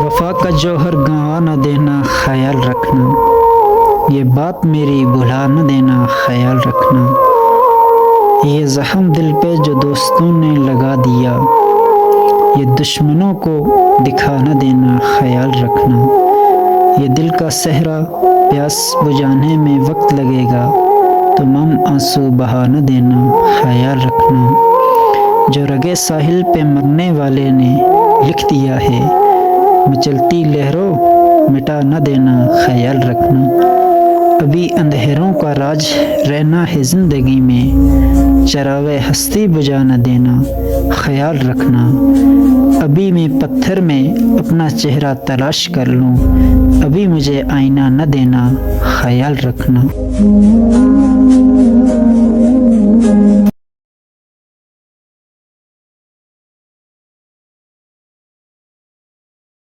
وفا کا جوہر گنوا نہ دینا خیال رکھنا، یہ بات میری بھلا نہ دینا خیال رکھنا، یہ زخم دل پہ جو دوستوں نے لگا دیا، یہ دشمنوں کو دکھا نہ دینا خیال رکھنا، یہ دل کا صحرا پیاس بجھانے میں وقت لگے گا، تم آنسو بہا نہ دینا خیال رکھنا، جو رگے ساحل پہ مرنے والے نے لکھ دیا ہے، مچلتی لہروں مٹا نہ دینا خیال رکھنا، ابھی اندھیروں کا راج رہنا ہے زندگی میں، چراغ ہستی بجھا نہ دینا خیال رکھنا، ابھی میں پتھر میں اپنا چہرہ تلاش کر لوں، ابھی مجھے آئینہ نہ دینا خیال رکھنا۔